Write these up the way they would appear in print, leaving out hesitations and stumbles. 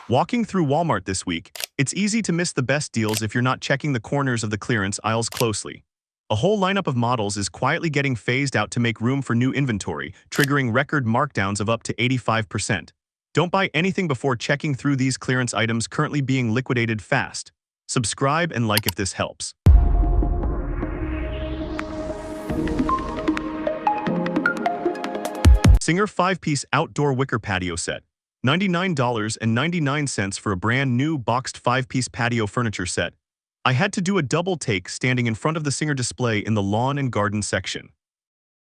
Walking through Walmart this week, it's easy to miss the best deals if you're not checking the corners of the clearance aisles closely. A whole lineup of models is quietly getting phased out to make room for new inventory, triggering record markdowns of up to 85%. Don't buy anything before checking through these clearance items currently being liquidated fast. Subscribe and like if this helps. Singer 5-piece outdoor wicker patio set. $99.99 for a brand new boxed 5-piece patio furniture set. I had to do a double take standing in front of the Singer display in the lawn and garden section.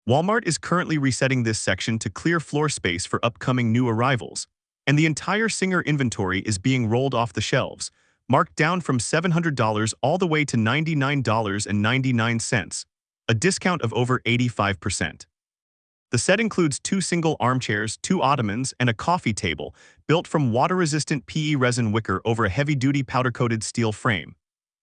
Walmart is currently resetting this section to clear floor space for upcoming new arrivals, and the entire Singer inventory is being rolled off the shelves, marked down from $700 all the way to $99.99, a discount of over 85%. The set includes 2 single armchairs, 2 ottomans, and a coffee table, built from water-resistant PE resin wicker over a heavy-duty powder-coated steel frame.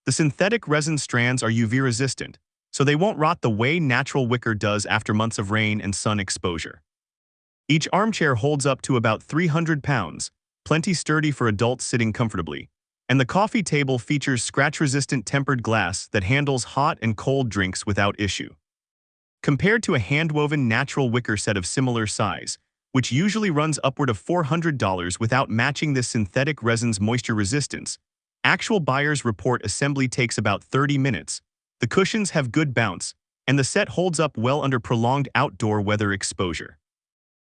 The synthetic resin strands are UV-resistant, so they won't rot the way natural wicker does after months of rain and sun exposure. Each armchair holds up to about 300 pounds, plenty sturdy for adults sitting comfortably, and the coffee table features scratch-resistant tempered glass that handles hot and cold drinks without issue. Compared to a hand-woven natural wicker set of similar size, which usually runs upward of $400 without matching this synthetic resin's moisture resistance, actual buyers report assembly takes about 30 minutes, the cushions have good bounce, and the set holds up well under prolonged outdoor weather exposure.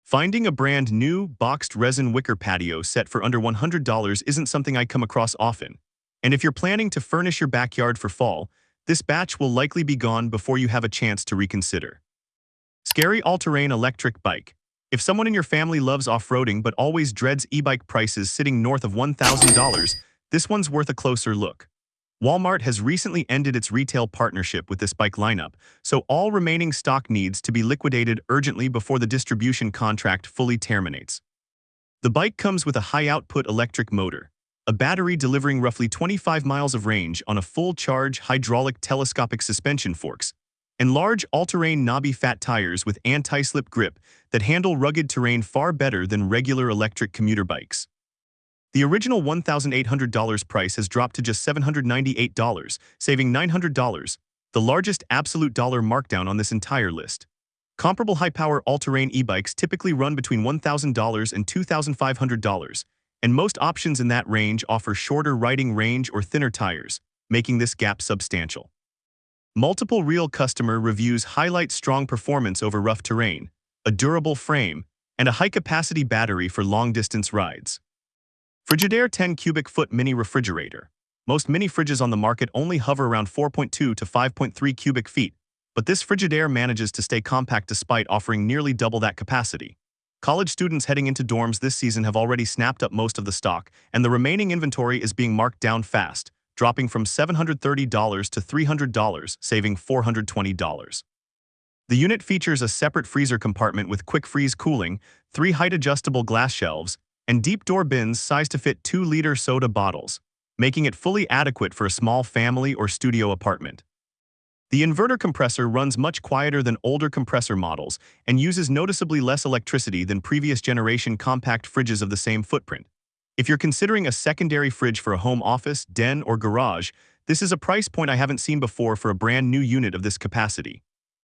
Finding a brand new, boxed resin wicker patio set for under $100 isn't something I come across often, and if you're planning to furnish your backyard for fall, this batch will likely be gone before you have a chance to reconsider. Scary all-terrain electric bike. If someone in your family loves off-roading but always dreads e-bike prices sitting north of $1,000, this one's worth a closer look. Walmart has recently ended its retail partnership with this bike lineup, so all remaining stock needs to be liquidated urgently before the distribution contract fully terminates. The bike comes with a high-output electric motor, a battery delivering roughly 25 miles of range on a full-charge hydraulic telescopic suspension forks, and large all-terrain knobby fat tires with anti-slip grip that handle rugged terrain far better than regular electric commuter bikes. The original $1,800 price has dropped to just $798, saving $900, the largest absolute dollar markdown on this entire list. Comparable high-power all-terrain e-bikes typically run between $1,000 and $2,500, and most options in that range offer shorter riding range or thinner tires, making this gap substantial. Multiple real customer reviews highlight strong performance over rough terrain, a durable frame, and a high-capacity battery for long-distance rides. Frigidaire 10 cubic foot mini refrigerator. Most mini fridges on the market only hover around 4.2 to 5.3 cubic feet, but this Frigidaire manages to stay compact despite offering nearly double that capacity. College students heading into dorms this season have already snapped up most of the stock, and the remaining inventory is being marked down fast, dropping from $730 to $300, saving $420. The unit features a separate freezer compartment with quick freeze cooling, 3 height-adjustable glass shelves, and deep door bins sized to fit 2-liter soda bottles, making it fully adequate for a small family or studio apartment. The inverter compressor runs much quieter than older compressor models and uses noticeably less electricity than previous generation compact fridges of the same footprint. If you're considering a secondary fridge for a home office, den, or garage, this is a price point I haven't seen before for a brand new unit of this capacity.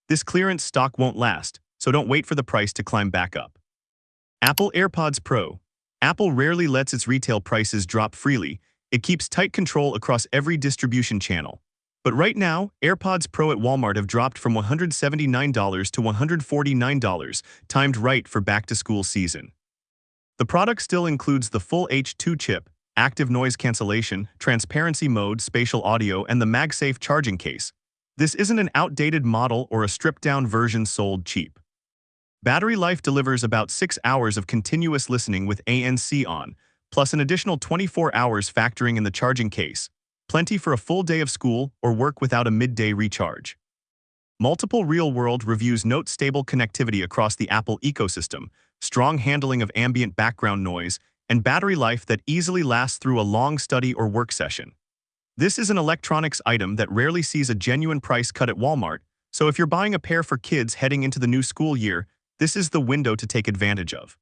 This clearance stock won't last, so don't wait for the price to climb back up. Apple AirPods Pro. Apple rarely lets its retail prices drop freely. It keeps tight control across every distribution channel. But right now, AirPods Pro at Walmart have dropped from $179 to $149, timed right for back-to-school season. The product still includes the full H2 chip, active noise cancellation, transparency mode, spatial audio, and the MagSafe charging case. This isn't an outdated model or a stripped-down version sold cheap. Battery life delivers about 6 hours of continuous listening with ANC on, plus an additional 24 hours factoring in the charging case. Plenty for a full day of school or work without a midday recharge. Multiple real-world reviews note stable connectivity across the Apple ecosystem, strong handling of ambient background noise, and battery life that easily lasts through a long study or work session. This is an electronics item that rarely sees a genuine price cut at Walmart, so if you're buying a pair for kids heading into the new school year, this is the window to take advantage of.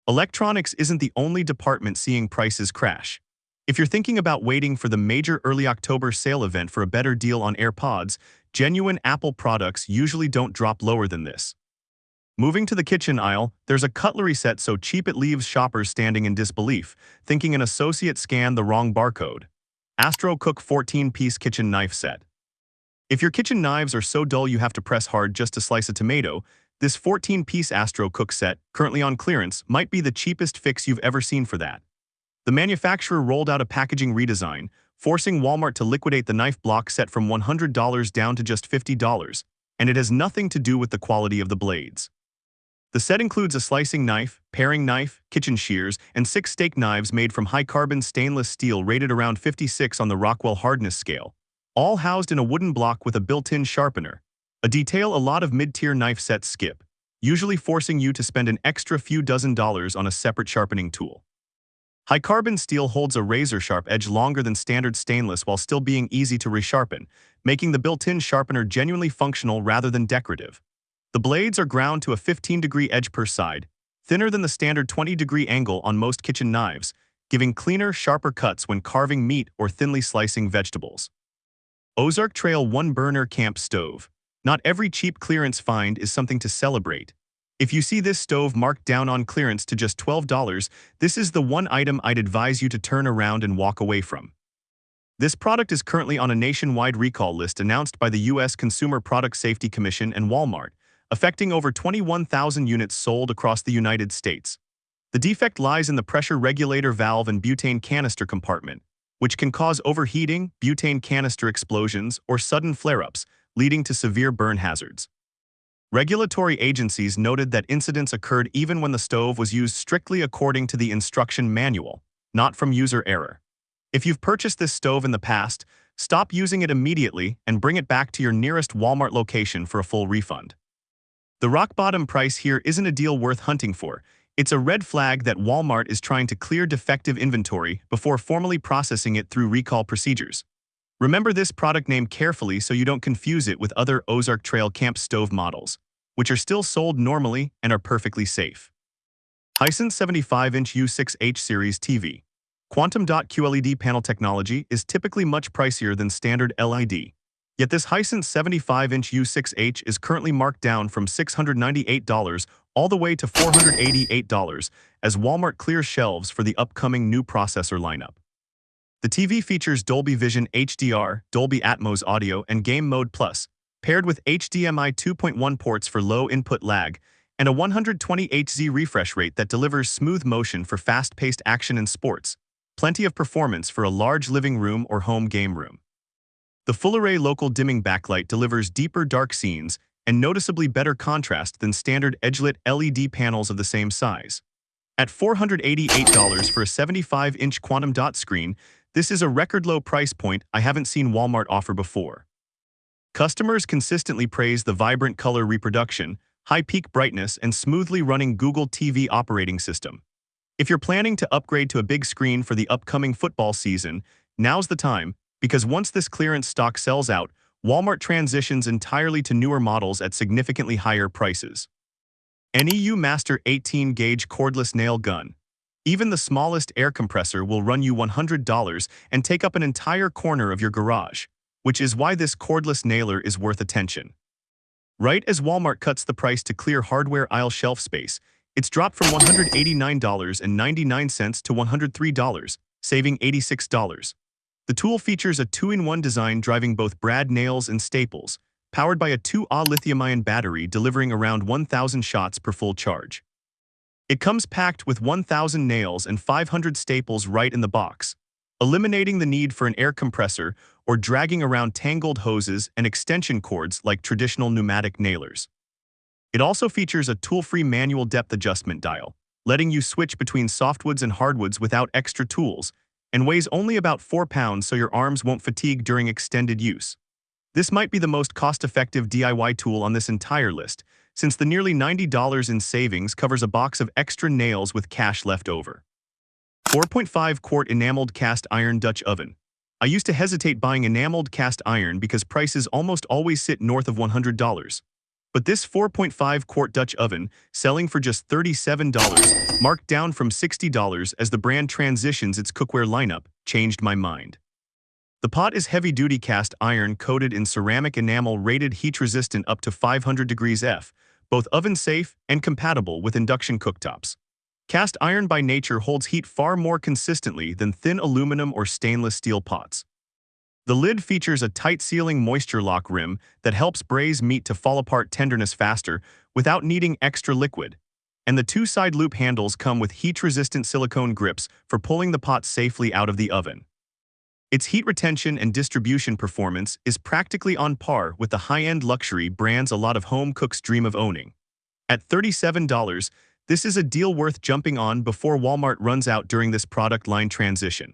Electronics isn't the only department seeing prices crash. If you're thinking about waiting for the major early October sale event for a better deal on AirPods, genuine Apple products usually don't drop lower than this. Moving to the kitchen aisle, there's a cutlery set so cheap it leaves shoppers standing in disbelief, thinking an associate scanned the wrong barcode. Astro Cook 14-piece kitchen knife set. If your kitchen knives are so dull you have to press hard just to slice a tomato, this 14-piece Astro Cook set, currently on clearance, might be the cheapest fix you've ever seen for that. The manufacturer rolled out a packaging redesign, forcing Walmart to liquidate the knife block set from $100 down to just $50, and it has nothing to do with the quality of the blades. The set includes a slicing knife, paring knife, kitchen shears, and 6 steak knives made from high-carbon stainless steel rated around 56 on the Rockwell hardness scale, all housed in a wooden block with a built-in sharpener, a detail a lot of mid-tier knife sets skip, usually forcing you to spend an extra few dozen dollars on a separate sharpening tool. High-carbon steel holds a razor-sharp edge longer than standard stainless while still being easy to resharpen, making the built-in sharpener genuinely functional rather than decorative. The blades are ground to a 15-degree edge per side, thinner than the standard 20-degree angle on most kitchen knives, giving cleaner, sharper cuts when carving meat or thinly slicing vegetables. Ozark Trail 1-burner camp stove. Not every cheap clearance find is something to celebrate. If you see this stove marked down on clearance to just $12, this is the one item I'd advise you to turn around and walk away from. This product is currently on a nationwide recall list announced by the U.S. Consumer Product Safety Commission and Walmart, affecting over 21,000 units sold across the United States. The defect lies in the pressure regulator valve and butane canister compartment, which can cause overheating, butane canister explosions, or sudden flare-ups, leading to severe burn hazards. Regulatory agencies noted that incidents occurred even when the stove was used strictly according to the instruction manual, not from user error. If you've purchased this stove in the past, stop using it immediately and bring it back to your nearest Walmart location for a full refund. The rock-bottom price here isn't a deal worth hunting for. It's a red flag that Walmart is trying to clear defective inventory before formally processing it through recall procedures. Remember this product name carefully so you don't confuse it with other Ozark Trail camp stove models, which are still sold normally and are perfectly safe. Hisense 75-inch U6H series TV. Quantum dot QLED panel technology is typically much pricier than standard LED. Yet this Hisense 75-inch U6H is currently marked down from $698 all the way to $488 as Walmart clears shelves for the upcoming new processor lineup. The TV features Dolby Vision HDR, Dolby Atmos audio, and Game Mode Plus, paired with HDMI 2.1 ports for low input lag, and a 120Hz refresh rate that delivers smooth motion for fast-paced action and sports, plenty of performance for a large living room or home game room. The full-array local dimming backlight delivers deeper dark scenes and noticeably better contrast than standard edge-lit LED panels of the same size. At $488 for a 75-inch quantum dot screen, this is a record-low price point I haven't seen Walmart offer before. Customers consistently praise the vibrant color reproduction, high peak brightness, and smoothly running Google TV operating system. If you're planning to upgrade to a big screen for the upcoming football season, now's the time, because once this clearance stock sells out, Walmart transitions entirely to newer models at significantly higher prices. NEU Master 18-gauge cordless nail gun. Even the smallest air compressor will run you $100 and take up an entire corner of your garage, which is why this cordless nailer is worth attention. Right as Walmart cuts the price to clear hardware aisle shelf space, it's dropped from $189.99 to $103, saving $86. The tool features a 2-in-1 design driving both brad nails and staples, powered by a 2Ah lithium-ion battery delivering around 1,000 shots per full charge. It comes packed with 1,000 nails and 500 staples right in the box, eliminating the need for an air compressor or dragging around tangled hoses and extension cords like traditional pneumatic nailers. It also features a tool-free manual depth adjustment dial, letting you switch between softwoods and hardwoods without extra tools, and weighs only about 4 pounds so your arms won't fatigue during extended use. This might be the most cost-effective DIY tool on this entire list, since the nearly $90 in savings covers a box of extra nails with cash left over. 4.5-quart enameled cast iron Dutch oven. I used to hesitate buying enameled cast iron because prices almost always sit north of $100. But this 4.5-quart Dutch oven, selling for just $37, marked down from $60 as the brand transitions its cookware lineup, changed my mind. The pot is heavy-duty cast iron coated in ceramic enamel rated heat-resistant up to 500 degrees F, both oven-safe and compatible with induction cooktops. Cast iron by nature holds heat far more consistently than thin aluminum or stainless steel pots. The lid features a tight-sealing moisture lock rim that helps braise meat to fall apart tenderness faster without needing extra liquid, and the two side loop handles come with heat-resistant silicone grips for pulling the pot safely out of the oven. Its heat retention and distribution performance is practically on par with the high-end luxury brands a lot of home cooks dream of owning. At $37, this is a deal worth jumping on before Walmart runs out during this product line transition.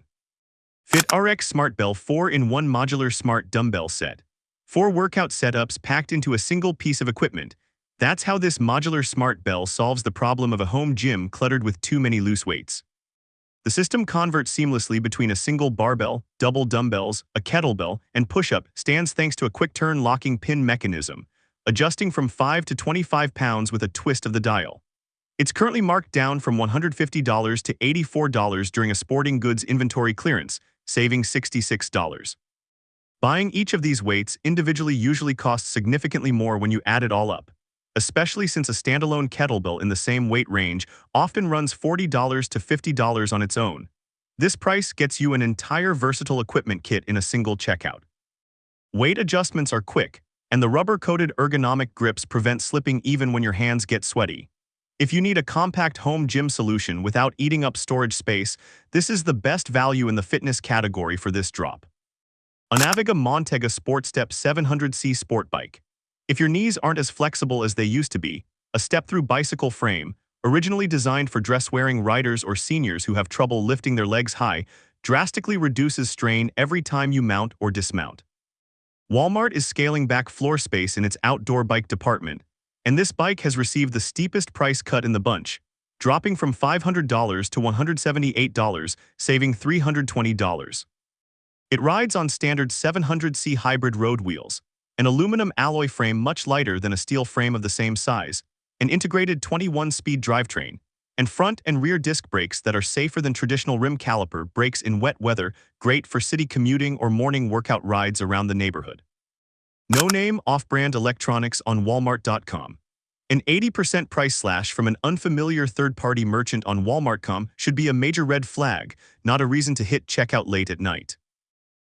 Fit RX Smart Bell 4-in-1 Modular Smart Dumbbell Set. 4 workout setups packed into a single piece of equipment. That's how this modular smart bell solves the problem of a home gym cluttered with too many loose weights. The system converts seamlessly between a single barbell, double dumbbells, a kettlebell, and push-up stands thanks to a quick-turn locking pin mechanism, adjusting from 5 to 25 pounds with a twist of the dial. It's currently marked down from $150 to $84 during a sporting goods inventory clearance, saving $66. Buying each of these weights individually usually costs significantly more when you add it all up, especially since a standalone kettlebell in the same weight range often runs $40 to $50 on its own. This price gets you an entire versatile equipment kit in a single checkout. Weight adjustments are quick, and the rubber-coated ergonomic grips prevent slipping even when your hands get sweaty. If you need a compact home gym solution without eating up storage space, this is the best value in the fitness category for this drop. A Naviga Montega SportStep 700C Sport Bike. If your knees aren't as flexible as they used to be, a step-through bicycle frame, originally designed for dress-wearing riders or seniors who have trouble lifting their legs high, drastically reduces strain every time you mount or dismount. Walmart is scaling back floor space in its outdoor bike department, and this bike has received the steepest price cut in the bunch, dropping from $500 to $178, saving $320. It rides on standard 700C hybrid road wheels, an aluminum alloy frame much lighter than a steel frame of the same size, an integrated 21-speed drivetrain, and front and rear disc brakes that are safer than traditional rim caliper brakes in wet weather, great for city commuting or morning workout rides around the neighborhood. No-name off-brand electronics on Walmart.com. An 80% price slash from an unfamiliar third-party merchant on Walmart.com should be a major red flag, not a reason to hit checkout late at night.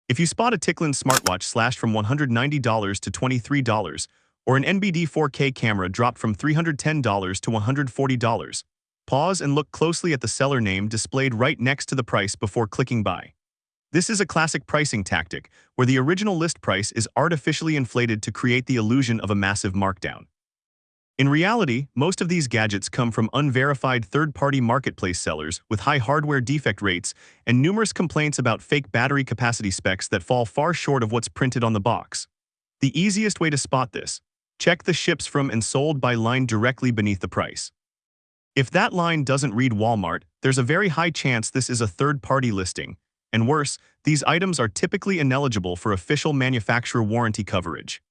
If you spot a Ticklin smartwatch slashed from $190 to $23, or an NBD 4K camera dropped from $310 to $140, pause and look closely at the seller name displayed right next to the price before clicking buy. This is a classic pricing tactic, where the original list price is artificially inflated to create the illusion of a massive markdown. In reality, most of these gadgets come from unverified third-party marketplace sellers with high hardware defect rates and numerous complaints about fake battery capacity specs that fall far short of what's printed on the box. The easiest way to spot this: check the ships from and sold by line directly beneath the price. If that line doesn't read Walmart, there's a very high chance this is a third-party listing. And worse, these items are typically ineligible for official manufacturer warranty coverage.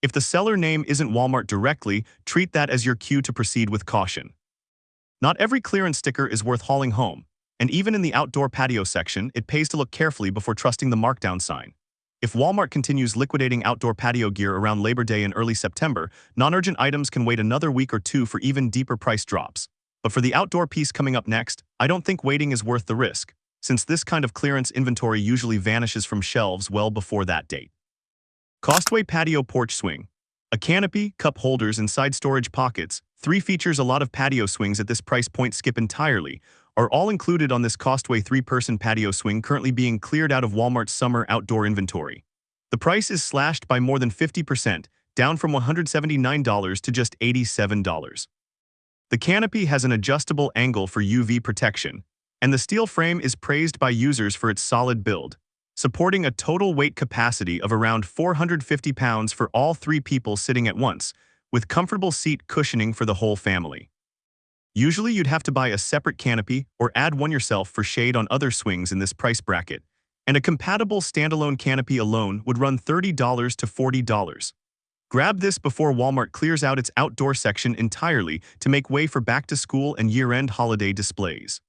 If the seller name isn't Walmart directly, treat that as your cue to proceed with caution. Not every clearance sticker is worth hauling home, and even in the outdoor patio section, it pays to look carefully before trusting the markdown sign. If Walmart continues liquidating outdoor patio gear around Labor Day and early September, non-urgent items can wait another week or two for even deeper price drops. But for the outdoor piece coming up next, I don't think waiting is worth the risk, since this kind of clearance inventory usually vanishes from shelves well before that date. Costway Patio Porch Swing. A canopy, cup holders, and side storage pockets, 3 features a lot of patio swings at this price point skip entirely, are all included on this Costway 3-person patio swing currently being cleared out of Walmart's summer outdoor inventory. The price is slashed by more than 50%, down from $179 to just $87. The canopy has an adjustable angle for UV protection, and the steel frame is praised by users for its solid build, supporting a total weight capacity of around 450 pounds for all 3 people sitting at once, with comfortable seat cushioning for the whole family. Usually you'd have to buy a separate canopy or add one yourself for shade on other swings in this price bracket, and a compatible standalone canopy alone would run $30 to $40. Grab this before Walmart clears out its outdoor section entirely to make way for back-to-school and year-end holiday displays.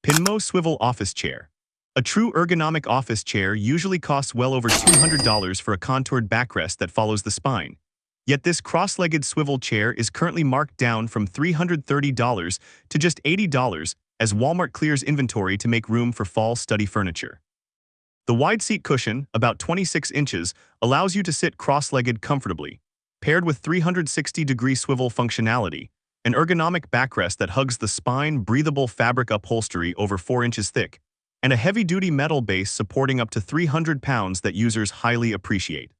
Pinmo Swivel Office Chair. A true ergonomic office chair usually costs well over $200 for a contoured backrest that follows the spine. Yet this cross-legged swivel chair is currently marked down from $330 to just $80 as Walmart clears inventory to make room for fall study furniture. The wide seat cushion, about 26 inches, allows you to sit cross-legged comfortably, paired with 360-degree swivel functionality, an ergonomic backrest that hugs the spine, breathable fabric upholstery over 4 inches thick, and a heavy-duty metal base supporting up to 300 pounds that users highly appreciate.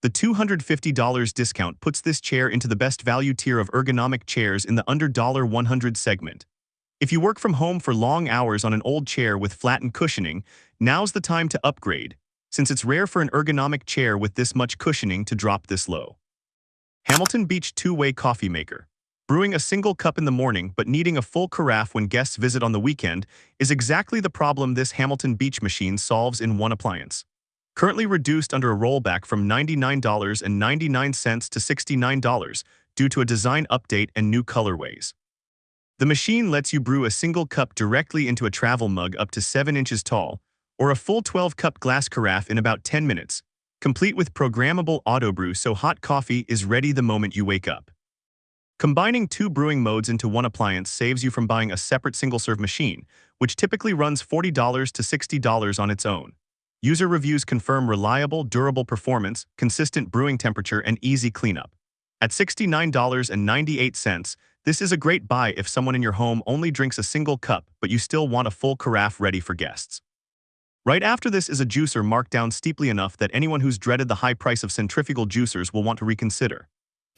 The $250 discount puts this chair into the best value tier of ergonomic chairs in the under $100 segment. If you work from home for long hours on an old chair with flattened cushioning, now's the time to upgrade, since it's rare for an ergonomic chair with this much cushioning to drop this low. Hamilton Beach Two-Way Coffee Maker. Brewing a single cup in the morning but needing a full carafe when guests visit on the weekend is exactly the problem this Hamilton Beach machine solves in one appliance. Currently reduced under a rollback from $99.99 to $69 due to a design update and new colorways. The machine lets you brew a single cup directly into a travel mug up to 7 inches tall, or a full 12-cup glass carafe in about 10 minutes, complete with programmable auto brew so hot coffee is ready the moment you wake up. Combining 2 brewing modes into one appliance saves you from buying a separate single-serve machine, which typically runs $40 to $60 on its own. User reviews confirm reliable, durable performance, consistent brewing temperature, and easy cleanup. At $69.98, this is a great buy if someone in your home only drinks a single cup but you still want a full carafe ready for guests. Right after this is a juicer marked down steeply enough that anyone who's dreaded the high price of centrifugal juicers will want to reconsider.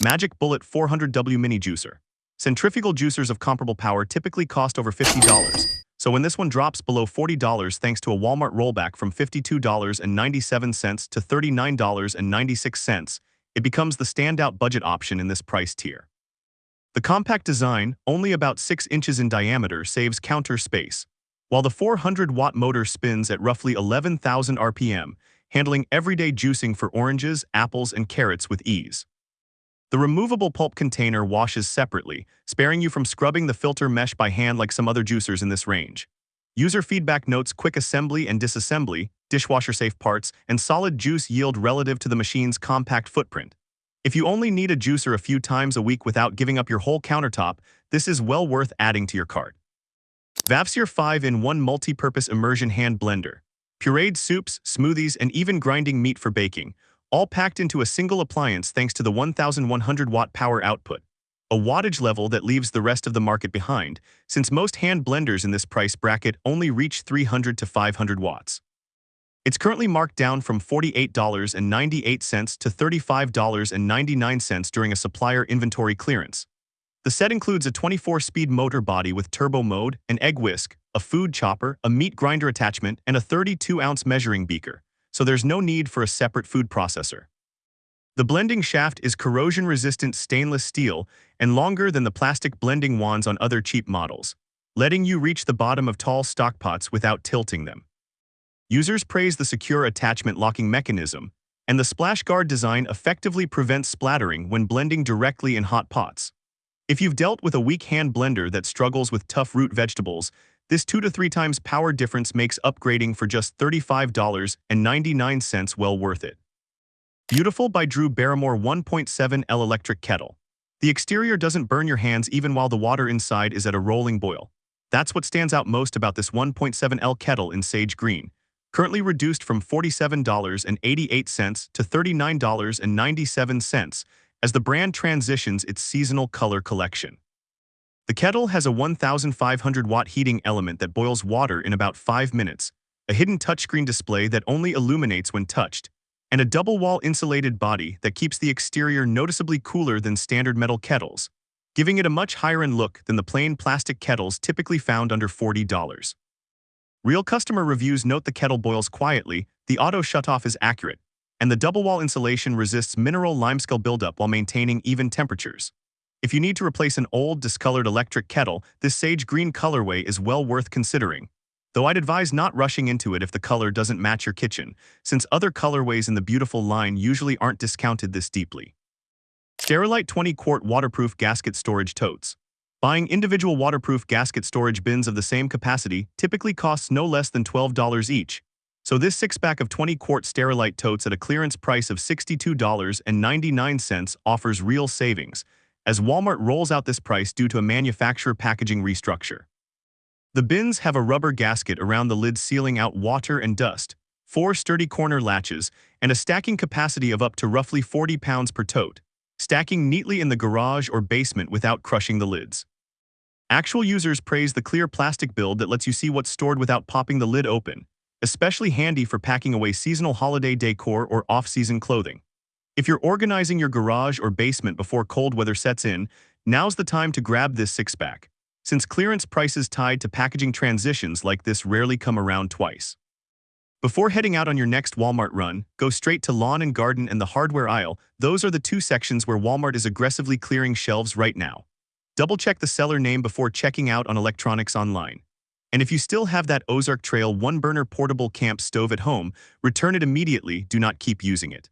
Magic Bullet 400W Mini Juicer. Centrifugal juicers of comparable power typically cost over $50, so when this one drops below $40 thanks to a Walmart rollback from $52.97 to $39.96, it becomes the standout budget option in this price tier. The compact design, only about 6 inches in diameter, saves counter space, while the 400-watt motor spins at roughly 11,000 RPM, handling everyday juicing for oranges, apples, and carrots with ease. The removable pulp container washes separately, sparing you from scrubbing the filter mesh by hand like some other juicers in this range. User feedback notes quick assembly and disassembly, dishwasher-safe parts, and solid juice yield relative to the machine's compact footprint. If you only need a juicer a few times a week without giving up your whole countertop, this is well worth adding to your cart. Vavseer 5-in-1 Multi-Purpose Immersion Hand Blender. Pureed soups, smoothies, and even grinding meat for baking, all packed into a single appliance thanks to the 1,100-watt power output, a wattage level that leaves the rest of the market behind, since most hand blenders in this price bracket only reach 300 to 500 watts. It's currently marked down from $48.98 to $35.99 during a supplier inventory clearance. The set includes a 24-speed motor body with turbo mode, an egg whisk, a food chopper, a meat grinder attachment, and a 32-ounce measuring beaker, so there's no need for a separate food processor. The blending shaft is corrosion-resistant stainless steel and longer than the plastic blending wands on other cheap models, letting you reach the bottom of tall stockpots without tilting them. Users praise the secure attachment locking mechanism, and the splash guard design effectively prevents splattering when blending directly in hot pots. If you've dealt with a weak hand blender that struggles with tough root vegetables, this 2 to 3 times power difference makes upgrading for just $35.99 well worth it. Beautiful by Drew Barrymore 1.7L Electric Kettle. The exterior doesn't burn your hands even while the water inside is at a rolling boil. That's what stands out most about this 1.7L kettle in sage green, currently reduced from $47.88 to $39.97 as the brand transitions its seasonal color collection. The kettle has a 1,500-watt heating element that boils water in about 5 minutes, a hidden touchscreen display that only illuminates when touched, and a double-wall insulated body that keeps the exterior noticeably cooler than standard metal kettles, giving it a much higher-end look than the plain plastic kettles typically found under $40. Real customer reviews note the kettle boils quietly, the auto shutoff is accurate, and the double-wall insulation resists mineral limescale buildup while maintaining even temperatures. If you need to replace an old, discolored electric kettle, this sage green colorway is well worth considering. though I'd advise not rushing into it if the color doesn't match your kitchen, since other colorways in the beautiful line usually aren't discounted this deeply. Sterilite 20-quart waterproof gasket storage totes. Buying individual waterproof gasket storage bins of the same capacity typically costs no less than $12 each, so this 6-pack of 20-quart Sterilite totes at a clearance price of $62.99 offers real savings, as Walmart rolls out this price due to a manufacturer packaging restructure. The bins have a rubber gasket around the lid sealing out water and dust, 4 sturdy corner latches, and a stacking capacity of up to roughly 40 pounds per tote, stacking neatly in the garage or basement without crushing the lids. Actual users praise the clear plastic build that lets you see what's stored without popping the lid open, especially handy for packing away seasonal holiday decor or off-season clothing. If you're organizing your garage or basement before cold weather sets in, now's the time to grab this 6-pack, since clearance prices tied to packaging transitions like this rarely come around twice. Before heading out on your next Walmart run, go straight to lawn and garden and the hardware aisle. Those are the 2 sections where Walmart is aggressively clearing shelves right now. Double-check the seller name before checking out on electronics online. And if you still have that Ozark Trail 1-burner portable camp stove at home, return it immediately. Do not keep using it.